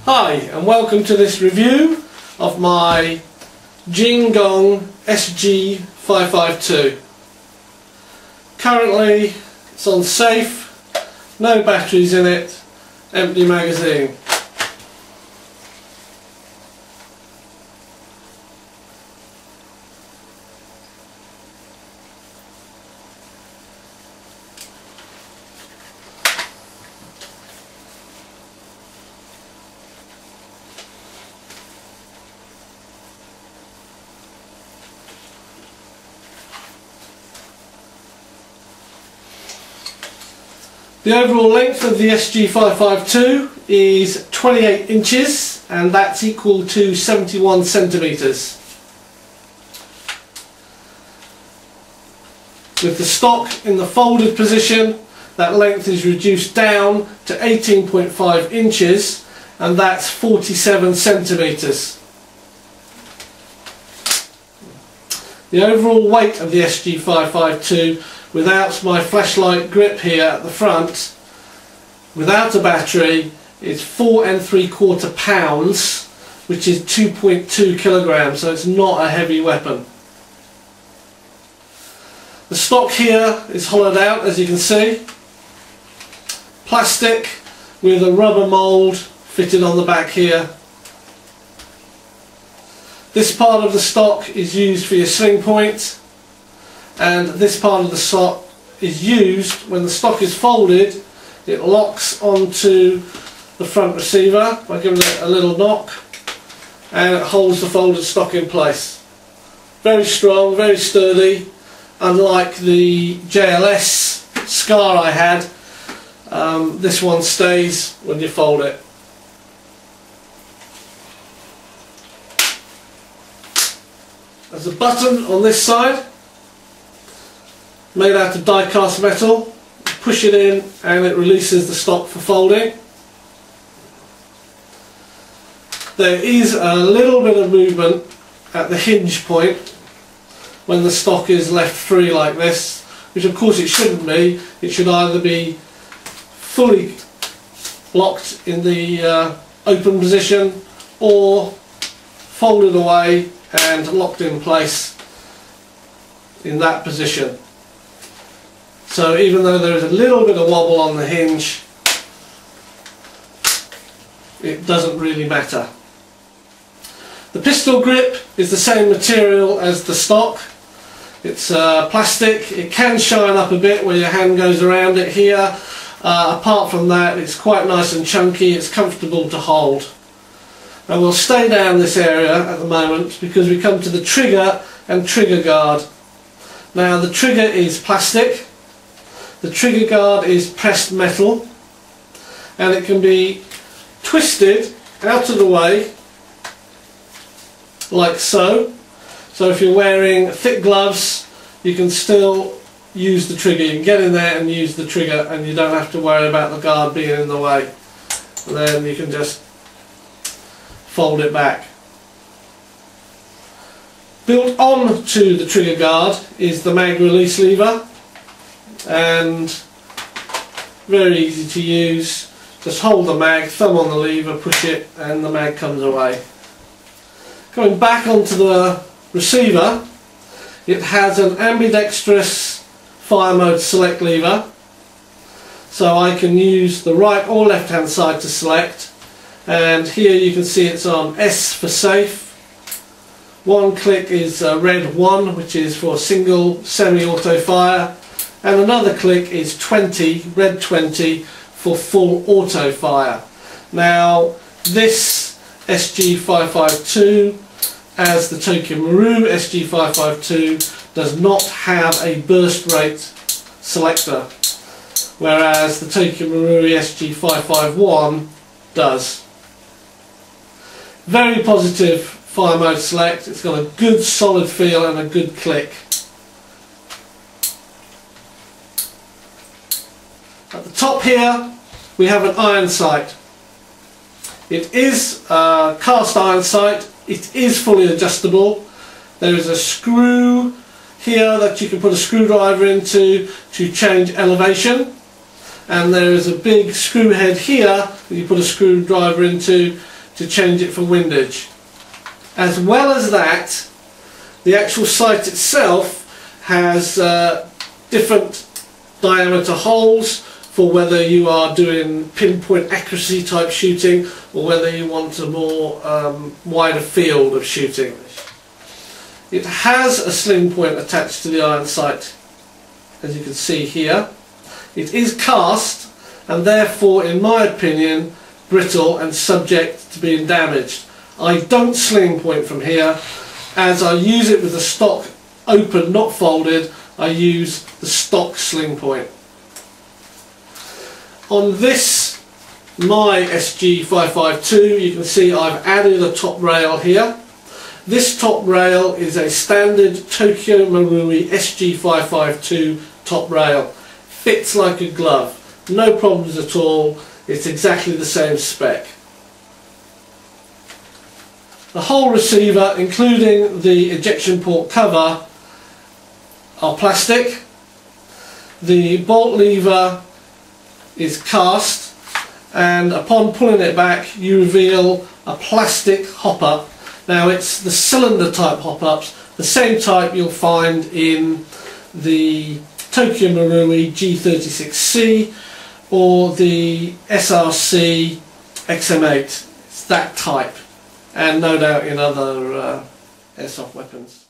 Hi and welcome to this review of my Jingong SG 552. Currently it's on safe, no batteries in it, empty magazine. The overall length of the SG552 is 28 inches and that's equal to 71 centimetres. With the stock in the folded position, that length is reduced down to 18.5 inches and that's 47 centimetres. The overall weight of the SG552 without my flashlight grip here at the front, without a battery, is 4 3/4 pounds, which is 2.2 kilograms, so it's not a heavy weapon. The stock here is hollowed out, as you can see. Plastic with a rubber mould fitted on the back here. This part of the stock is used for your sling point, and this part of the stock is used when the stock is folded. It locks onto the front receiver by giving it a little knock, and it holds the folded stock in place. Very strong, very sturdy, unlike the JLS Scar I had. This one stays when you fold it. There's a button on this side made out of die-cast metal. Push it in and it releases the stock for folding. There is a little bit of movement at the hinge point when the stock is left free like this, which of course it shouldn't be. It should either be fully locked in the open position or folded away and locked in place in that position. So even though there is a little bit of wobble on the hinge, it doesn't really matter. The pistol grip is the same material as the stock. It's plastic. It can shine up a bit where your hand goes around it here. Apart from that, it's quite nice and chunky. It's comfortable to hold. And we'll stay down this area at the moment because we come to the trigger and trigger guard. Now the trigger is plastic. The trigger guard is pressed metal, and it can be twisted out of the way like so. So if you're wearing thick gloves, you can still use the trigger. You can get in there and use the trigger and you don't have to worry about the guard being in the way. And then you can just fold it back. Built on to the trigger guard is the mag release lever, and very easy to use. Just hold the mag, thumb on the lever, push it and the mag comes away. Going back onto the receiver, it has an ambidextrous fire mode select lever, so I can use the right or left hand side to select, and here you can see it's on S for safe. One click is red 1, which is for single semi-auto fire, and another click is 20, red 20, for full auto fire. Now this SG552, as the Tokyo Marui SG552, does not have a burst rate selector, whereas the Tokyo Marui SG551 does. Very positive fire mode select. It's got a good solid feel and a good click. At the top here we have an iron sight. It is a cast iron sight. It is fully adjustable. There is a screw here that you can put a screwdriver into to change elevation, and there is a big screw head here that you put a screwdriver into to change it for windage. As well as that, the actual sight itself has different diameter holes for whether you are doing pinpoint accuracy type shooting or whether you want a more wider field of shooting. It has a sling point attached to the iron sight, as you can see here. It is cast and therefore, in my opinion, brittle and subject to being damaged. I don't sling point from here, as I use it with the stock open, not folded. I use the stock sling point. On this, my SG552, you can see I've added a top rail here. This top rail is a standard Tokyo Marui SG552 top rail. Fits like a glove. No problems at all. It's exactly the same spec. The whole receiver, including the ejection port cover, are plastic. The bolt lever is cast, and upon pulling it back you reveal a plastic hopper. Now it's the cylinder type hop-ups, the same type you'll find in the Tokyo Marui G36C or the SRC XM8. It's that type, and no doubt in other airsoft weapons.